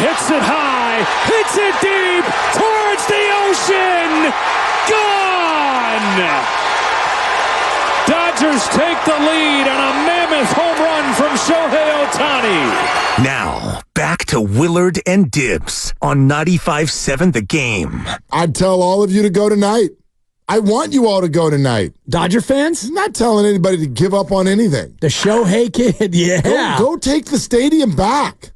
hits it high, hits it deep, towards the ocean. Gone! Dodgers take the lead on a mammoth home run from Shohei Ohtani. Now, back to Willard and Dibs on 95.7 The Game. I'd tell all of you to go tonight. I want you all to go tonight. Dodger fans? I'm not telling anybody to give up on anything. The Shohei kid, yeah. Go take the stadium back.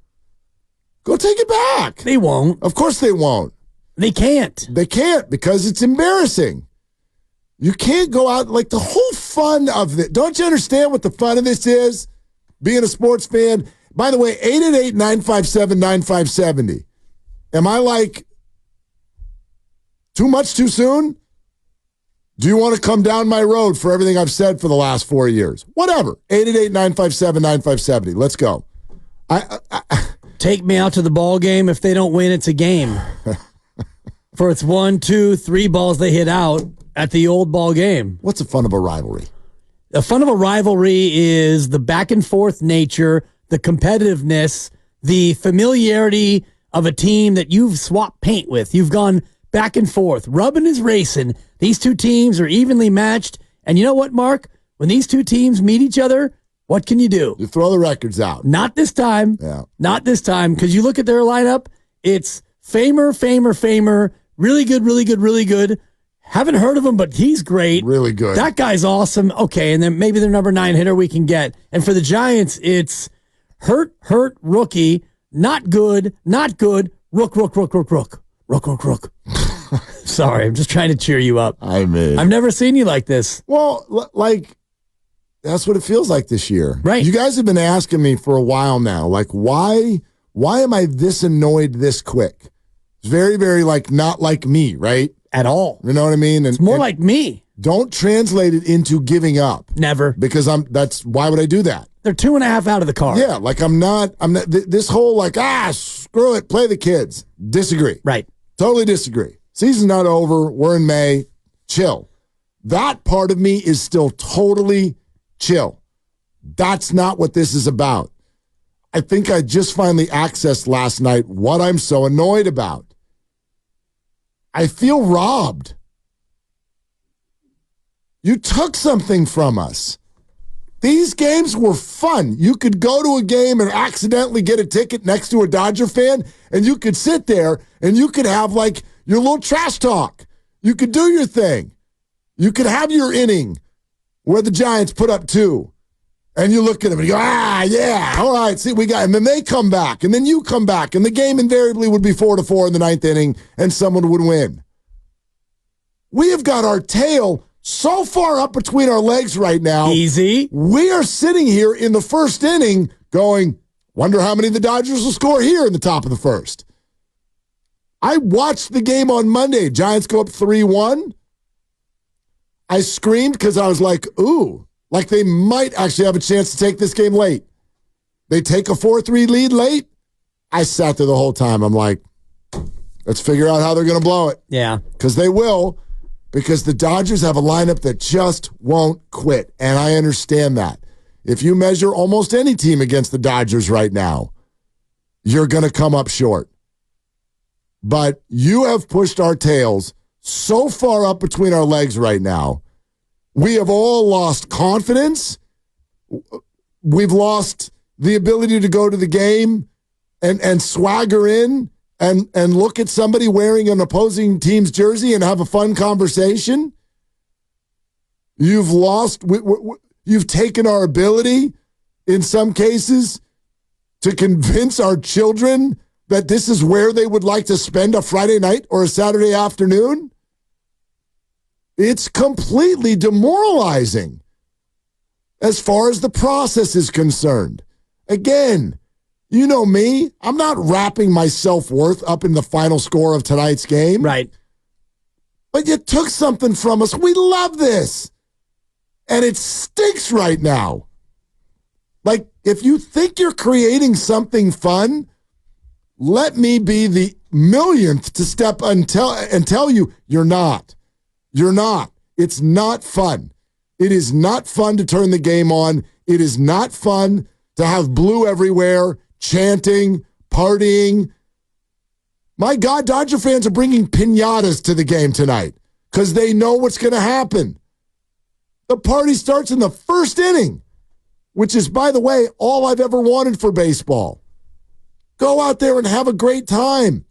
Go take it back. They won't. Of course they won't. They can't. They can't because it's embarrassing. You can't go out like the whole fun of it. Don't you understand what the fun of this is? Being a sports fan. By the way, 888-957-9570. Am I like too much too soon? Do you want to come down my road for everything I've said for the last 4 years? Whatever. 888-957-9570. Let's go. Take me out to the ball game. If they don't win, it's a game. For it's 1, 2, 3 balls they hit out at the old ball game. What's the fun of a rivalry? The fun of a rivalry is the back and forth nature, the competitiveness, the familiarity of a team that you've swapped paint with. You've gone back and forth. Rubbing is racing. These two teams are evenly matched. And you know what, Mark? When these two teams meet each other, what can you do? You throw the records out. Not this time. Yeah. Not this time. Because you look at their lineup, it's Famer, really good, really good, really good. Haven't heard of him, but he's great. Really good. That guy's awesome. Okay, and then maybe their number 9 hitter we can get. And for the Giants, it's hurt, rookie, not good, rook. Sorry, I'm just trying to cheer you up. I've never seen you like this. Well, that's what it feels like this year. Right. You guys have been asking me for a while now, like, why am I this annoyed this quick? It's very, very, not like me, right? At all. You know what I mean? It's more like me. Don't translate it into giving up. Never. Because why would I do that? They're 2.5 out of the car. Yeah, I'm not, this whole screw it, play the kids. Disagree. Right. Totally disagree. Season's not over. We're in May. Chill. That part of me is still totally chill. That's not what this is about. I think I just finally accessed last night what I'm so annoyed about. I feel robbed. You took something from us. These games were fun. You could go to a game and accidentally get a ticket next to a Dodger fan, and you could sit there and you could have your little trash talk. You could do your thing. You could have your inning where the Giants put up 2. And you look at them and you go, yeah, all right, see, we got, and then they come back, and then you come back, and the game invariably would be 4-4 in the 9th inning, and someone would win. We have got our tail so far up between our legs right now. Easy. We are sitting here in the first inning going, wonder how many the Dodgers will score here in the top of the first. I watched the game on Monday. Giants go up 3-1. I screamed because I was like, ooh. Like they might actually have a chance to take this game late. They take a 4-3 lead late. I sat there the whole time. I'm like, let's figure out how they're going to blow it. Yeah. Because they will. Because the Dodgers have a lineup that just won't quit. And I understand that. If you measure almost any team against the Dodgers right now, you're going to come up short. But you have pushed our tails so far up between our legs right now. We have all lost confidence. We've lost the ability to go to the game and swagger in and look at somebody wearing an opposing team's jersey and have a fun conversation. You've lost, you've taken our ability, in some cases, to convince our children that this is where they would like to spend a Friday night or a Saturday afternoon. It's completely demoralizing as far as the process is concerned. Again, you know me. I'm not wrapping my self-worth up in the final score of tonight's game. Right. But you took something from us. We love this. And it stinks right now. Like, if you think you're creating something fun, let me be the millionth to step and tell you you're not. You're not. It's not fun. It is not fun to turn the game on. It is not fun to have blue everywhere, chanting, partying, My God, Dodger fans are bringing piñatas to the game tonight because they know what's going to happen. The party starts in the first inning, which is, by the way, all I've ever wanted for baseball. Go out there and have a great time.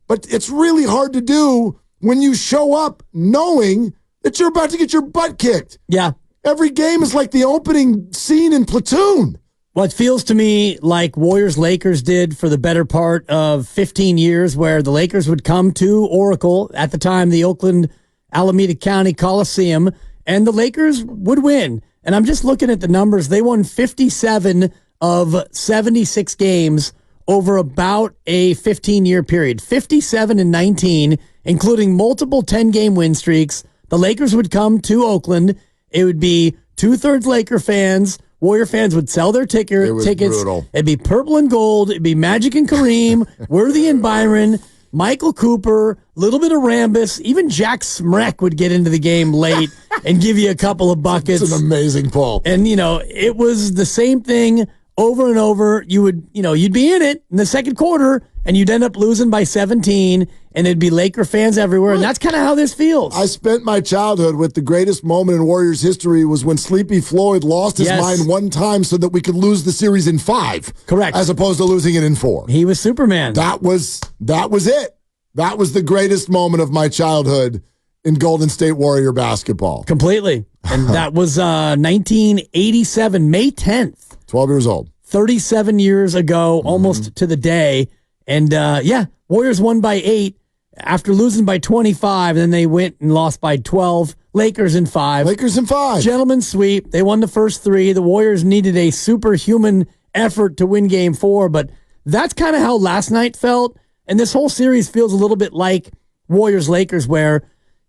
But it's really hard to do when you show up knowing that you're about to get your butt kicked. Yeah. Every game is like the opening scene in Platoon. Well, it feels to me like Warriors-Lakers did for the better part of 15 years, where the Lakers would come to Oracle, at the time the Oakland Alameda County Coliseum, and the Lakers would win. And I'm just looking at the numbers. They won 57 of 76 games over about a 15-year period. 57-19, including multiple 10-game win streaks. The Lakers would come to Oakland. It would be two-thirds Laker fans. Warrior fans would sell their tickets. Brutal. It'd be purple and gold. It'd be Magic and Kareem, Worthy and Byron, Michael Cooper, a little bit of Rambus. Even Jack Smrek would get into the game late and give you a couple of buckets. It's an amazing pull. And, it was the same thing over and over. You'd be in it in the second quarter, and you'd end up losing by 17, and it'd be Laker fans everywhere, and that's kind of how this feels. I spent my childhood with the greatest moment in Warriors history was when Sleepy Floyd lost his mind one time so that we could lose the series in 5. Correct. As opposed to losing it in 4. He was Superman. That was it. That was the greatest moment of my childhood in Golden State Warrior basketball. Completely. And that was 1987, May 10th. 12 years old. 37 years ago, almost to the day. And, Warriors won by 8 after losing by 25. And then they went and lost by 12. Lakers in 5. Gentlemen's sweep. They won the first 3. The Warriors needed a superhuman effort to win game 4. But that's kind of how last night felt. And this whole series feels a little bit like Warriors-Lakers, where,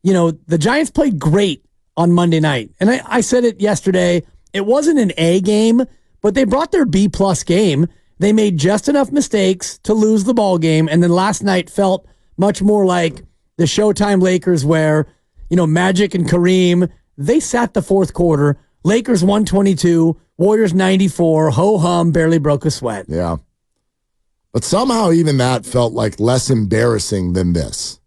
the Giants played great on Monday night. And I said it yesterday. It wasn't an A game, but they brought their B-plus game. They made just enough mistakes to lose the ball game. And then last night felt much more like the Showtime Lakers, where, Magic and Kareem, they sat the fourth quarter. Lakers 122, Warriors 94, ho-hum, barely broke a sweat. Yeah. But somehow even that felt like less embarrassing than this.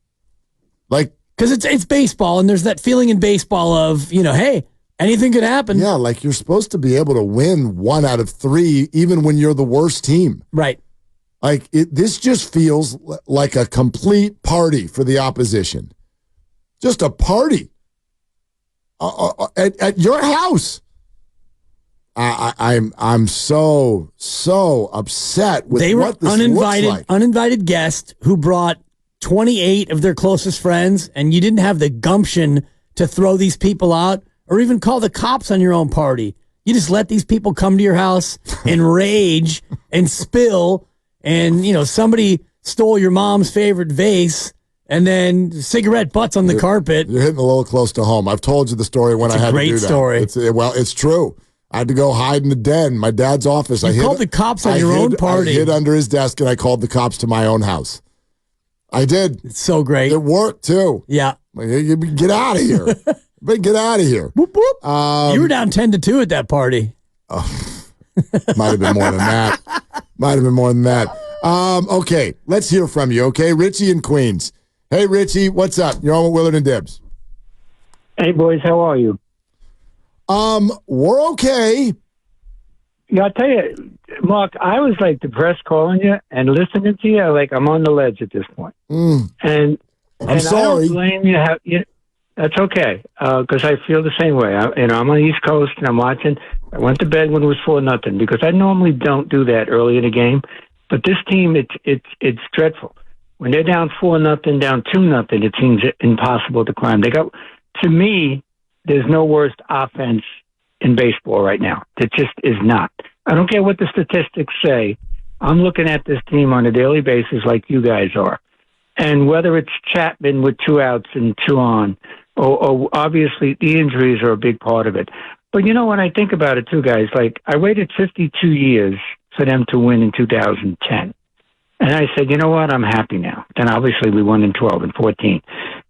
Because it's baseball, and there's that feeling in baseball of, hey, anything could happen. Yeah, like you're supposed to be able to win 1 out of 3 even when you're the worst team. Right. This just feels like a complete party for the opposition. Just a party at your house. I'm so upset with what this looks like. Uninvited guest who brought 28 of their closest friends, and you didn't have the gumption to throw these people out or even call the cops on your own party. You just let these people come to your house and rage and spill, and somebody stole your mom's favorite vase, and then cigarette butts on the carpet. You're hitting a little close to home. I've told you the story when I had to do that. It's a great story. It's true. I had to go hide in the den, my dad's office. You called the cops on your own party. I hid under his desk, and I called the cops to my own house. I did. It's so great. It worked, too. Yeah. Get out of here. But get out of here. Whoop, whoop. You were down 10-2 at that party. Might have been more than that. Okay, let's hear from you, okay? Richie in Queens. Hey, Richie, what's up? You're on with Willard and Dibs. Hey, boys, how are you? We're okay. Yeah, I'll tell you, Mark, I was depressed calling you and listening to you. I'm on the ledge at this point. And I'm sorry. I don't blame you. That's okay, because I feel the same way. I'm on the East Coast and I'm watching. I went to bed when it was 4-0 because I normally don't do that early in the game. But this team, it's dreadful. When they're down 4-0, down 2-0, it seems impossible to climb. To me, there's no worse offense in baseball right now. It just is not. I don't care what the statistics say. I'm looking at this team on a daily basis like you guys are. And whether it's Chapman with 2 outs and 2 on, or obviously the injuries are a big part of it. But when I think about it too, guys, I waited 52 years for them to win in 2010. And I said, you know what, I'm happy now. Then obviously we won in 12 and 14.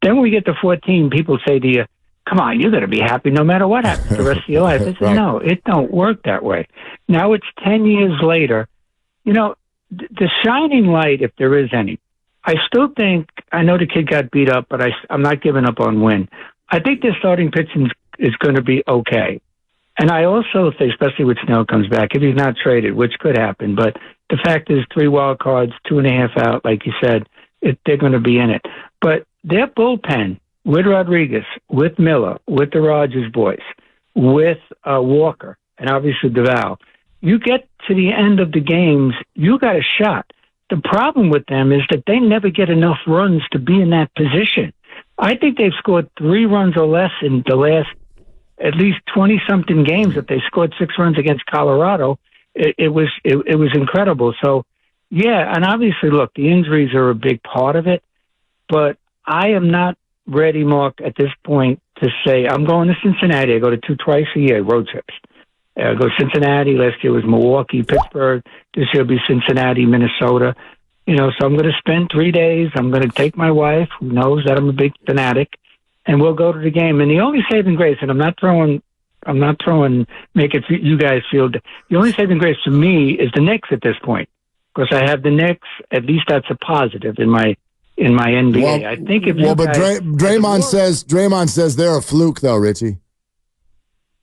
Then when we get to 14, people say to you, come on, you're going to be happy no matter what happens the rest of your life. I said, no, it don't work that way. Now it's 10 years later. The shining light, if there is any, I still think, I know the kid got beat up, but I'm not giving up on Wynn. I think their starting pitching is going to be okay. And I also think, especially with Snell comes back, if he's not traded, which could happen, but the fact is 3 wild cards, 2.5 out, like you said, they're going to be in it. But their bullpen, with Rodriguez, with Miller, with the Rogers boys, with Walker, and obviously DeVal, you get to the end of the games, you got a shot. The problem with them is that they never get enough runs to be in that position. I think they've scored 3 runs or less in the last at least 20-something games. If they scored 6 runs against Colorado, it was incredible. So, yeah, and obviously, look, the injuries are a big part of it, but I am not ready, Mark, at this point to say I'm going to Cincinnati. I go to 2 twice a year road trips. I go to Cincinnati. Last year was Milwaukee, Pittsburgh. This year will be Cincinnati, Minnesota. So I'm going to spend 3 days. I'm going to take my wife, who knows that I'm a big fanatic, and we'll go to the game. And the only saving grace, and I'm not throwing, make it you guys feel. The only saving grace to me is the Knicks at this point, because I have the Knicks. At least that's a positive in my NBA. Well, I think if but Draymond says they're a fluke, though, Richie.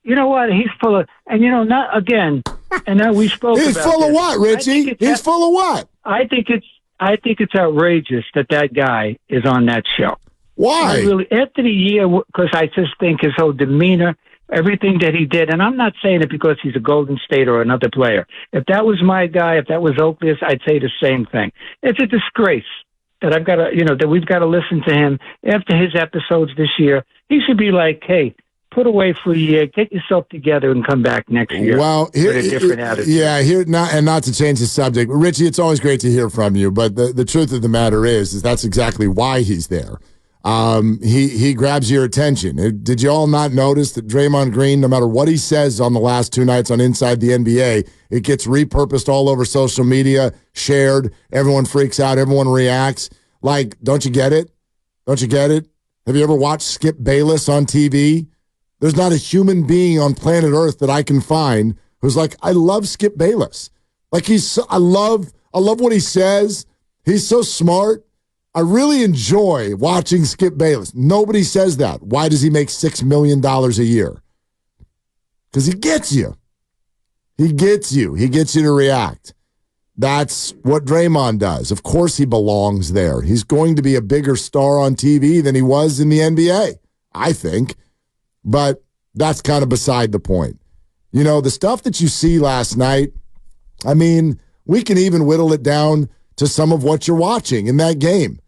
You know what? He's full of, and not again. And now we spoke. He's about full this. of what, Richie? He's full of what? I think it's outrageous that guy is on that show. Why? Really, after the year, because I just think his whole demeanor, everything that he did, and I'm not saying it because he's a Golden State or another player. If that was my guy, if that was Oakley's, I'd say the same thing. It's a disgrace that I've got to, that we've got to listen to him after his episodes this year. He should be like, hey, put away for a year, get yourself together, and come back next year. Well, with a different attitude. Yeah, not to change the subject, Richie, it's always great to hear from you. But the truth of the matter is that's exactly why he's there. He grabs your attention. Did you all not notice that Draymond Green, no matter what he says on the last 2 nights on Inside the NBA, it gets repurposed all over social media, shared. Everyone freaks out. Everyone reacts. Like, don't you get it? Don't you get it? Have you ever watched Skip Bayless on TV? There's not a human being on planet Earth that I can find who's like, I love Skip Bayless. Like I love what he says. He's so smart. I really enjoy watching Skip Bayless. Nobody says that. Why does he make $6 million a year? Because he gets you. He gets you. He gets you to react. That's what Draymond does. Of course he belongs there. He's going to be a bigger star on TV than he was in the NBA, I think. But that's kind of beside the point. The stuff that you see last night, I mean, we can even whittle it down to some of what you're watching in that game.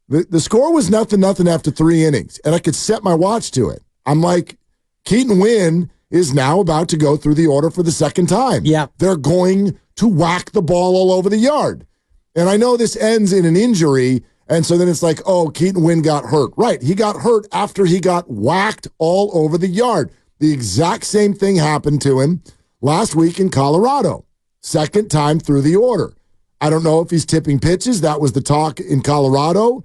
The score was 0-0 after 3 innings, and I could set my watch to it. I'm like, Keaton Wynn is now about to go through the order for the second time. Yeah. They're going to whack the ball all over the yard. And I know this ends in an injury, and so then it's like, oh, Keaton Wynn got hurt. Right, he got hurt after he got whacked all over the yard. The exact same thing happened to him last week in Colorado. Second time through the order. I don't know if he's tipping pitches. That was the talk in Colorado.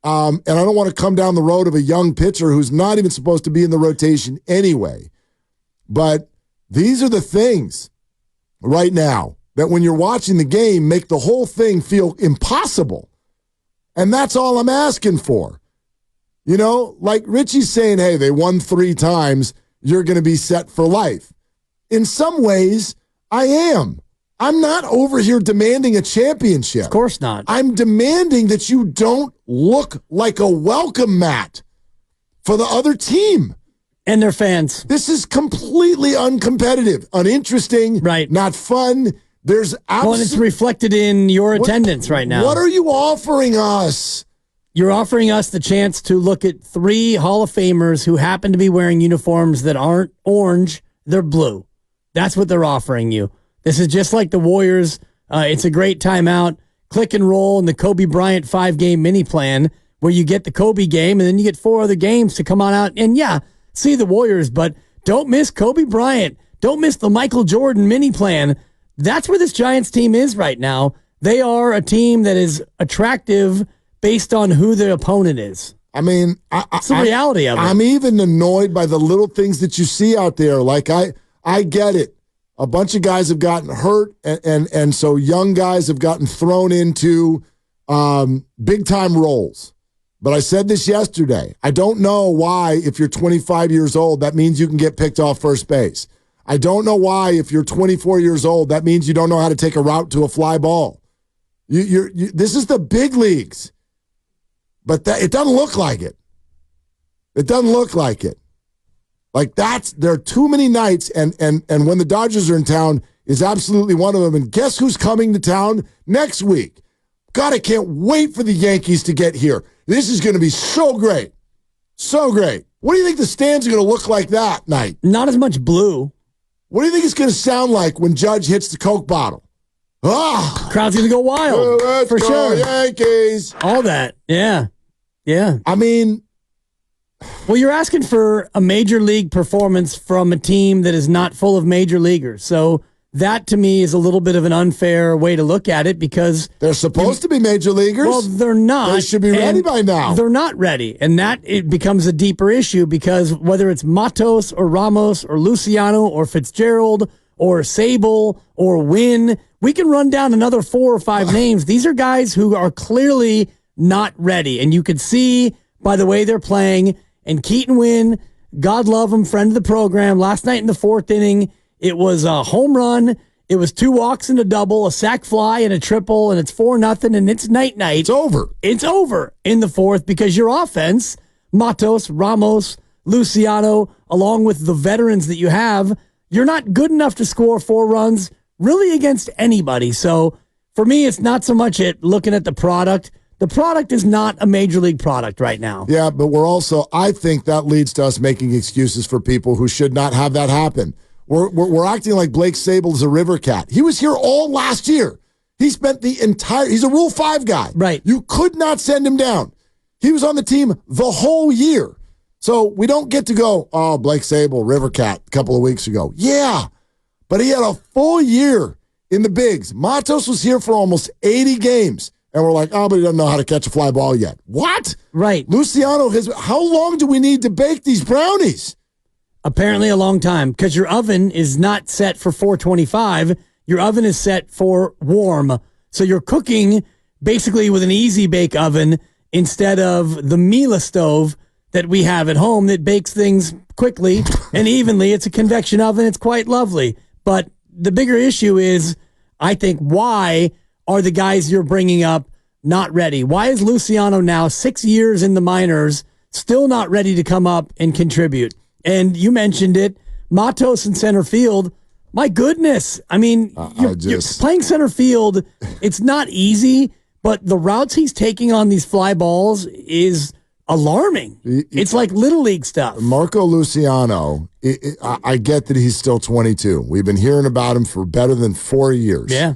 And I don't want to come down the road of a young pitcher who's not even supposed to be in the rotation anyway. But these are the things right now that when you're watching the game make the whole thing feel impossible. And that's all I'm asking for. Like Richie's saying, hey, they won 3 times. You're going to be set for life. In some ways, I am. I'm not over here demanding a championship. Of course not. I'm demanding that you don't look like a welcome mat for the other team. And their fans. This is completely uncompetitive, uninteresting, right? Not fun. There's Well, and it's reflected in your attendance right now. What are you offering us? You're offering us the chance to look at 3 Hall of Famers who happen to be wearing uniforms that aren't orange, they're blue. That's what they're offering you. This is just like the Warriors. It's a great timeout. Click and roll in the Kobe Bryant 5-game mini plan where you get the Kobe game and then you get 4 other games to come on out and, see the Warriors, but don't miss Kobe Bryant. Don't miss the Michael Jordan mini plan. That's where this Giants team is right now. They are a team that is attractive based on who their opponent is. I mean, it's the reality of it. I'm even annoyed by the little things that you see out there. Like, I get it. A bunch of guys have gotten hurt, and so young guys have gotten thrown into big-time roles. But I said this yesterday. I don't know why, if you're 25 years old, that means you can get picked off first base. I don't know why, if you're 24 years old, that means you don't know how to take a route to a fly ball. This is the big leagues. But it doesn't look like it. It doesn't look like it. Like there are too many nights, and when the Dodgers are in town is absolutely one of them. And guess who's coming to town next week? God, I can't wait for the Yankees to get here. This is going to be so great. So great. What do you think the stands are going to look like that night? Not as much blue. What do you think it's going to sound like when Judge hits the Coke bottle? Ah, Crowd's going to go wild. Let's for go, sure. Yankees. All that. Yeah. Yeah. I mean, well, you're asking for a major league performance from a team that is not full of major leaguers. So that, to me, is a little bit of an unfair way to look at it because they're supposed to be major leaguers. Well, they're not. They should be ready by now. They're not ready. And that it becomes a deeper issue because whether it's Matos or Ramos or Luciano or Fitzgerald or Sable or Wynn, we can run down another 4 or 5 names. These are guys who are clearly not ready. And you could see by the way they're playing. And Keaton Wynn, God love him, friend of the program, last night in the 4th inning, it was a home run. It was 2 walks and a double, a sac fly and a triple, and it's 4-0, and it's night-night. It's over. It's over in the 4th because your offense, Matos, Ramos, Luciano, along with the veterans that you have, you're not good enough to score 4 runs really against anybody. So for me, it's not so much looking at the product. The product is not a major league product right now. Yeah, but I think that leads to us making excuses for people who should not have that happen. We're acting like Blake Sable is a river cat. He was here all last year. He spent he's a Rule 5 guy. Right. You could not send him down. He was on the team the whole year. So we don't get to go, oh, Blake Sable, river cat, a couple of weeks ago. Yeah, but he had a full year in the bigs. Matos was here for almost 80 games. And we're like, oh, but he doesn't know how to catch a fly ball yet. What? Right. Luciano, how long do we need to bake these brownies? Apparently a long time because your oven is not set for 425. Your oven is set for warm. So you're cooking basically with an easy bake oven instead of the Miele stove that we have at home that bakes things quickly and evenly. It's a convection oven. It's quite lovely. But the bigger issue is, I think, why are the guys you're bringing up not ready? Why is Luciano now 6 years in the minors still not ready to come up and contribute? And you mentioned it, Matos in center field. My goodness. I mean, you're playing center field. It's not easy, but the routes he's taking on these fly balls is alarming. It's like Little League stuff. Marco Luciano, I get that he's still 22. We've been hearing about him for better than 4 years. Yeah.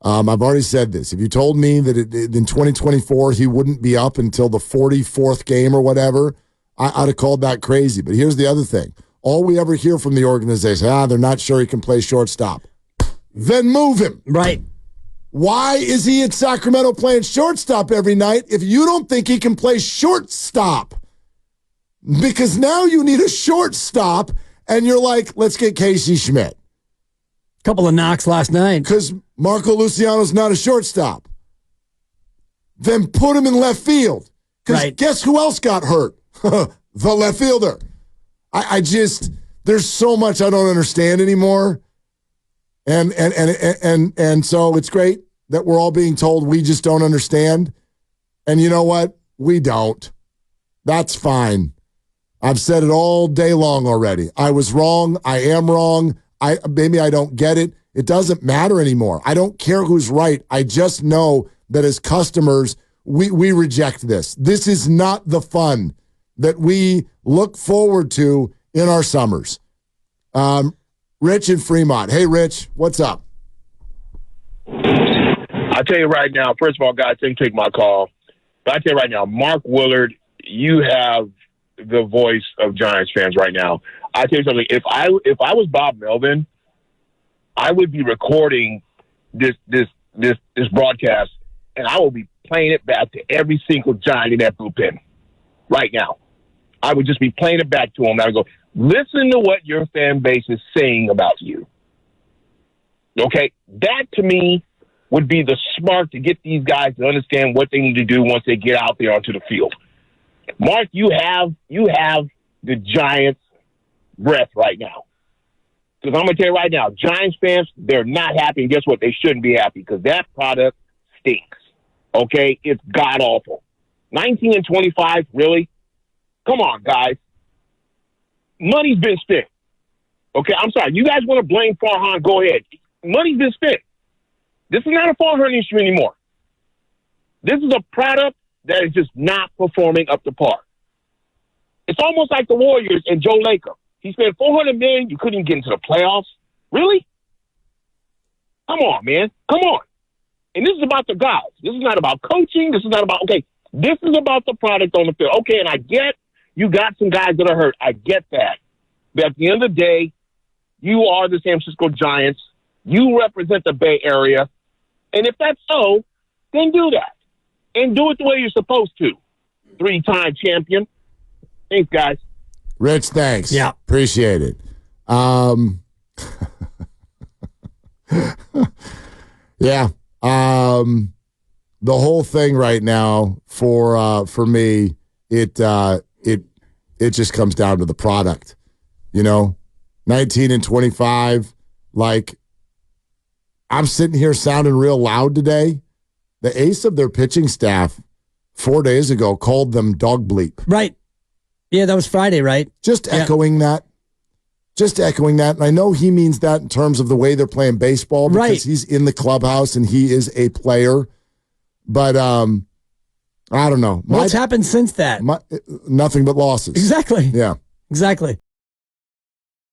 I've already said this. If you told me that in 2024 he wouldn't be up until the 44th game or whatever, I'd have called that crazy. But here's the other thing. All we ever hear from the organization, they're not sure he can play shortstop. Then move him. Right. Why is he in Sacramento playing shortstop every night if you don't think he can play shortstop? Because now you need a shortstop, and you're like, let's get Casey Schmidt. Couple of knocks last night. Because Marco Luciano's not a shortstop. Then put him in left field. Because guess who else got hurt? The left fielder. I just, there's so much I don't understand anymore. And so it's great that we're all being told we just don't understand. And you know what? We don't. That's fine. I've said it all day long already. I was wrong. I am wrong. Maybe I don't get it. It doesn't matter anymore. I don't care who's right. I just know that as customers, we reject this. This is not the fun that we look forward to in our summers. Rich in Fremont. Hey, Rich, what's up? I'll tell you right now, first of all, guys, didn't take my call. But I'll tell you right now, Mark Willard, you have the voice of Giants fans right now. I'll tell you something. If I was Bob Melvin, I would be recording this broadcast, and I will be playing it back to every single Giant in that bullpen right now. I would just be playing it back to them. I would go, listen to what your fan base is saying about you. Okay? That, to me, would be the smart to get these guys to understand what they need to do once they get out there onto the field. Mark, you have the Giants' breath right now. Because I'm going to tell you right now, Giants fans, they're not happy. And guess what? They shouldn't be happy because that product stinks. Okay? It's god-awful. 19-25, really? Come on, guys. Money's been spent. Okay, I'm sorry. You guys want to blame Farhan? Go ahead. Money's been spent. This is not a Farhan issue anymore. This is a product that is just not performing up to par. It's almost like the Warriors and Joe Lacob. He spent $400 million. You couldn't even get into the playoffs. Really? Come on, man. Come on. And this is about the guys. This is not about coaching. This is not about, okay, this is about the product on the field. Okay, and I get you got some guys that are hurt. I get that. But at the end of the day, you are the San Francisco Giants. You represent the Bay Area. And if that's so, then do that. And do it the way you're supposed to. 3-time champion. Thanks, guys. Rich, thanks. Yeah. Appreciate it. Yeah. The whole thing right now for me, it just comes down to the product. 19-25, like I'm sitting here sounding real loud today. The ace of their pitching staff 4 days ago called them dog bleep. Right. Yeah, that was Friday, right? Just echoing that. And I know he means that in terms of the way they're playing baseball because he's in the clubhouse and he is a player. But I don't know. What's happened since that? Nothing but losses. Exactly. Yeah. Exactly.